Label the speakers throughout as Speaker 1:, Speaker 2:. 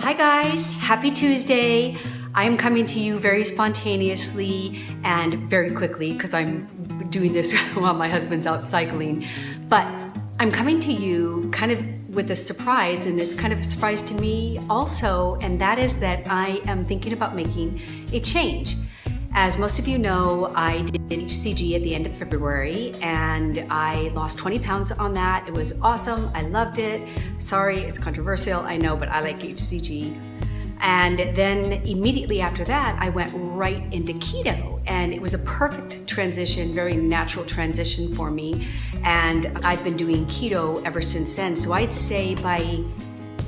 Speaker 1: Hi guys, happy Tuesday. I am coming to you very spontaneously and very quickly because I'm doing this while my husband's out cycling. But I'm coming to you kind of with a surprise, and it's kind of a surprise to me also, and that is that I am thinking about making a change. As most of you know, I did HCG at the end of February and I lost 20 pounds on that. It was awesome. I loved it. Sorry, it's controversial, I know, but I like HCG. And then immediately after that, I went right into keto, and it was a perfect transition, very natural transition for me. And I've been doing keto ever since then. So I'd say by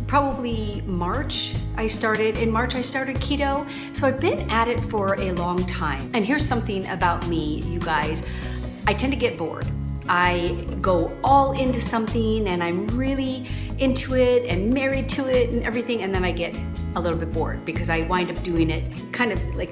Speaker 1: probably March I started keto. So I've been at it for a long time. And here's something about me, you guys. I tend to get bored. I go all into something and I'm really into it and married to it and everything, and then I get a little bit bored because I wind up doing it kind of like,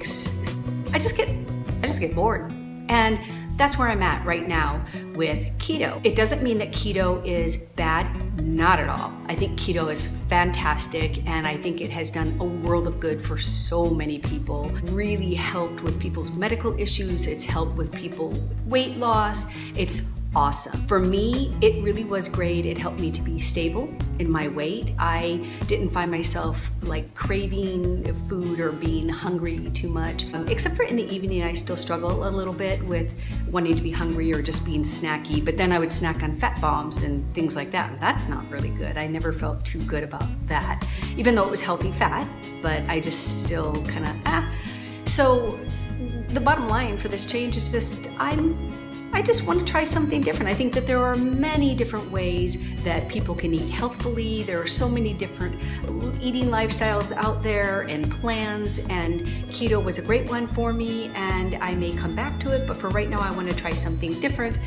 Speaker 1: I just get bored. And that's where I'm at right now with keto. It doesn't mean that keto is bad, not at all. I think keto is fantastic, and I think it has done a world of good for so many people. Really helped with people's medical issues. It's helped with people with weight loss. It's awesome. For me, it really was great. It helped me to be stable in my weight. I didn't find myself like craving food or being hungry too much. Except for in the evening, I still struggle a little bit with wanting to be hungry or just being snacky, but then I would snack on fat bombs and things like that. And that's not really good. I never felt too good about that, even though it was healthy fat, but I just still kind of, So the bottom line for this change is just, I just want to try something different. I think that there are many different ways that people can eat healthfully. There are so many different eating lifestyles out there and plans, and keto was a great one for me, and I may come back to it, but for right now I want to try something different.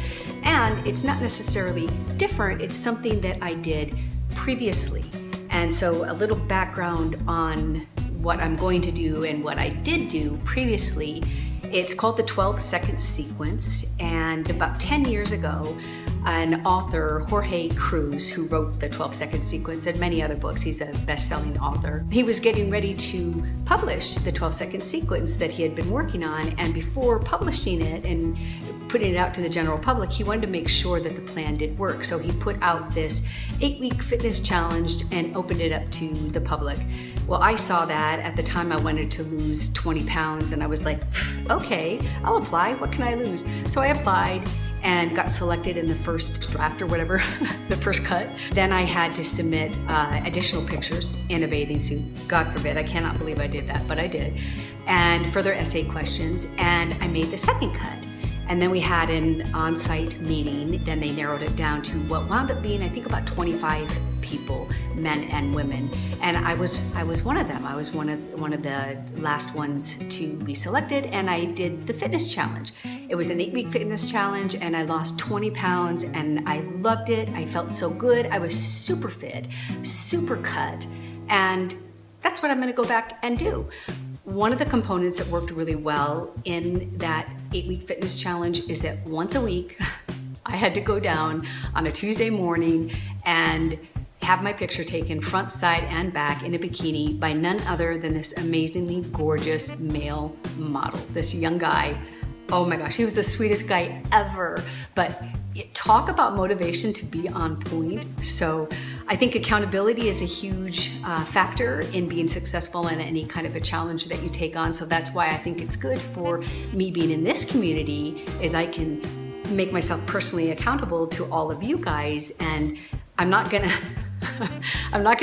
Speaker 1: And it's not necessarily different, it's something that I did previously. And so a little background on what I'm going to do and what I did do previously. It's called the 12-second sequence, and about 10 years ago, an author, Jorge Cruz, who wrote the 12-second sequence and many other books, he's a best-selling author, he was getting ready to publish the 12-second sequence that he had been working on, and before publishing it and putting it out to the general public, he wanted to make sure that the plan did work. So he put out this 8-week fitness challenge and opened it up to the public. Well, I saw that. At the time I wanted to lose 20 pounds and I was like, okay, I'll apply, what can I lose? So I applied and got selected in the first draft or whatever, the first cut. Then I had to submit additional pictures in a bathing suit. God forbid, I cannot believe I did that, but I did. And further essay questions, and I made the second cut. And then we had an on-site meeting. Then they narrowed it down to what wound up being, I think, about 25 people, men and women. And I was one of them. I was one of the last ones to be selected, and I did the fitness challenge. It was an 8-week fitness challenge, and I lost 20 pounds, and I loved it. I felt so good. I was super fit, super cut, and that's what I'm gonna go back and do. One of the components that worked really well in that 8-week fitness challenge is that once a week, I had to go down on a Tuesday morning and have my picture taken front, side, and back in a bikini by none other than this amazingly gorgeous male model, this young guy. Oh my gosh, he was the sweetest guy ever. But talk about motivation to be on point. So I think accountability is a huge factor in being successful in any kind of a challenge that you take on. So that's why I think it's good for me being in this community, is I can make myself personally accountable to all of you guys. And I'm not gonna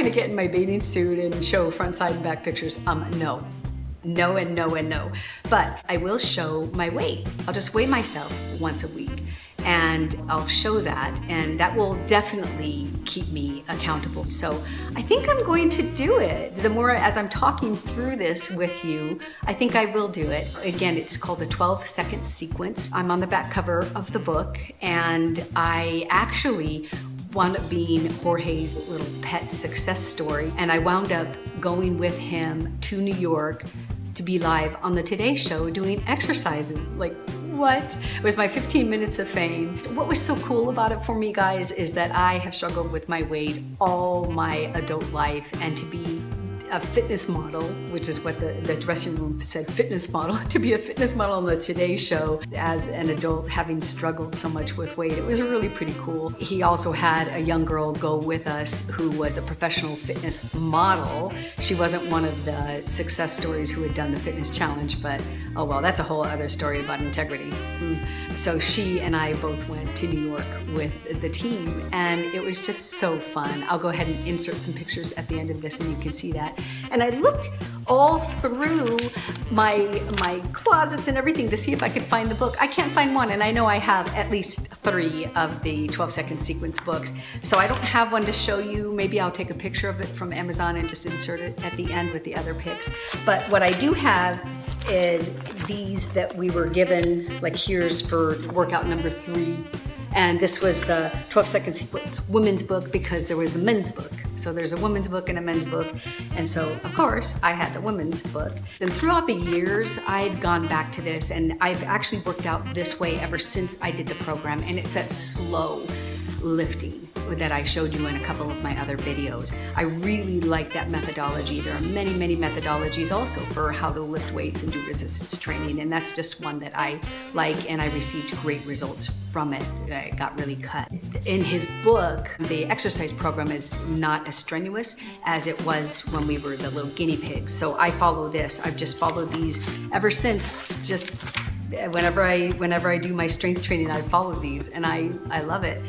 Speaker 1: get in my bathing suit and show front, side, and back pictures. No. No and no and no. But I will show my weight. I'll just weigh myself once a week, and I'll show that, and that will definitely keep me accountable. So I think I'm going to do it. The more as I'm talking through this with you, I think I will do it. Again, it's called the 12-second sequence. I'm on the back cover of the book, and I actually wound up being Jorge's little pet success story, and I wound up going with him to New York to be live on the Today Show doing exercises. Like, what? It was my 15 minutes of fame. What was so cool about it for me, guys, is that I have struggled with my weight all my adult life, and to be a fitness model, which is what the dressing room said, fitness model, to be a fitness model on the Today Show as an adult, having struggled so much with weight. It was really pretty cool. He also had a young girl go with us who was a professional fitness model. She wasn't one of the success stories who had done the fitness challenge, but oh well, that's a whole other story about integrity. So she and I both went to New York with the team, and it was just so fun. I'll go ahead and insert some pictures at the end of this and you can see that. And I looked all through my closets and everything to see if I could find the book. I can't find one, and I know I have at least 3 of the 12-second sequence books. So I don't have one to show you. Maybe I'll take a picture of it from Amazon and just insert it at the end with the other pics. But what I do have is these that we were given, like here's for workout number 3. And this was the 12-second sequence women's book because there was the men's book. So there's a women's book and a men's book. And so, of course, I had the women's book. And throughout the years, I've gone back to this, and I've actually worked out this way ever since I did the program. And it's that slow lifting that I showed you in a couple of my other videos. I really like that methodology. There are many, many methodologies also for how to lift weights and do resistance training, and that's just one that I like, and I received great results from it. I got really cut. In his book, the exercise program is not as strenuous as it was when we were the little guinea pigs. So I follow this. I've just followed these ever since. Just whenever I do my strength training, I follow these, and I love it.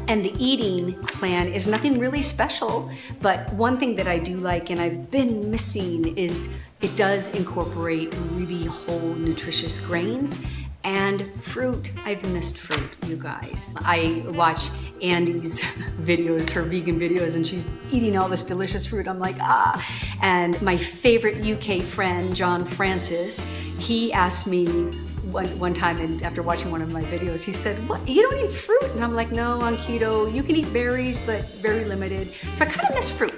Speaker 1: And the eating plan is nothing really special, but one thing that I do like and I've been missing is it does incorporate really whole nutritious grains and fruit. I've missed fruit, you guys. I watch Andy's videos, her vegan videos, and she's eating all this delicious fruit. I'm like, ah. And my favorite UK friend, John Francis, he asked me one time, and after watching one of my videos, he said, "What? You don't eat fruit?" And I'm like, "No, on keto, you can eat berries, but very limited." So I kind of miss fruit.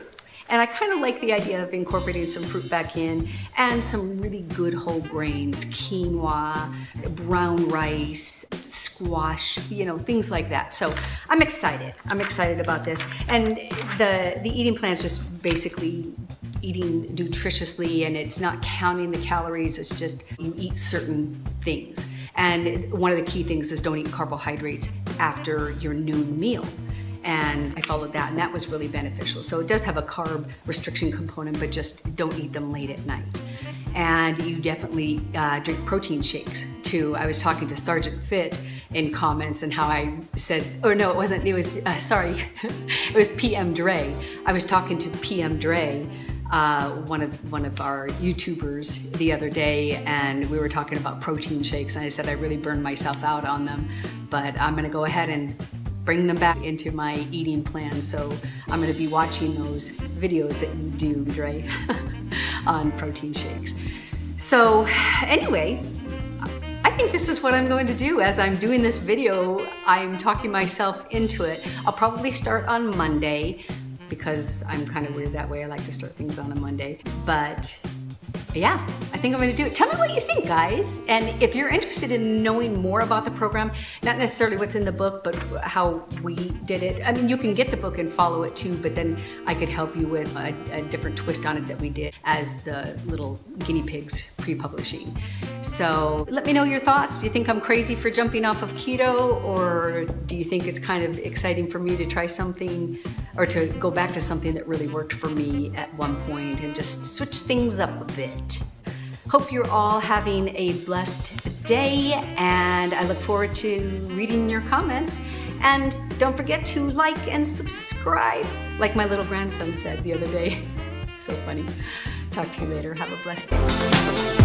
Speaker 1: And I kind of like the idea of incorporating some fruit back in and some really good whole grains, quinoa, brown rice, squash, things like that. So I'm excited. I'm excited about this. And the eating plan is just basically eating nutritiously, and it's not counting the calories. It's just you eat certain things. And one of the key things is don't eat carbohydrates after your noon meal. And I followed that, and that was really beneficial. So it does have a carb restriction component, but just don't eat them late at night. And you definitely drink protein shakes too. I was talking to Sergeant Fit in comments and how I said, or no, it wasn't, it was, sorry, it was PM Dre. I was talking to PM Dre, one of our YouTubers the other day, and we were talking about protein shakes, and I said I really burned myself out on them, but I'm gonna go ahead and bring them back into my eating plan. So I'm gonna be watching those videos that you do, Dre, on protein shakes. So anyway, I think this is what I'm going to do. As I'm doing this video, I'm talking myself into it. I'll probably start on Monday because I'm kind of weird that way. I like to start things on a Monday. But yeah, I think I'm gonna do it. Tell me what you think, guys. And if you're interested in knowing more about the program, not necessarily what's in the book, but how we did it. I mean, you can get the book and follow it too, but then I could help you with a different twist on it that we did as the little guinea pigs pre-publishing. So let me know your thoughts. Do you think I'm crazy for jumping off of keto, or do you think it's kind of exciting for me to try something, or to go back to something that really worked for me at one point and just switch things up a bit? Hope you're all having a blessed day, and I look forward to reading your comments. And don't forget to like and subscribe, like my little grandson said the other day. So funny. Talk to you later. Have a blessed day.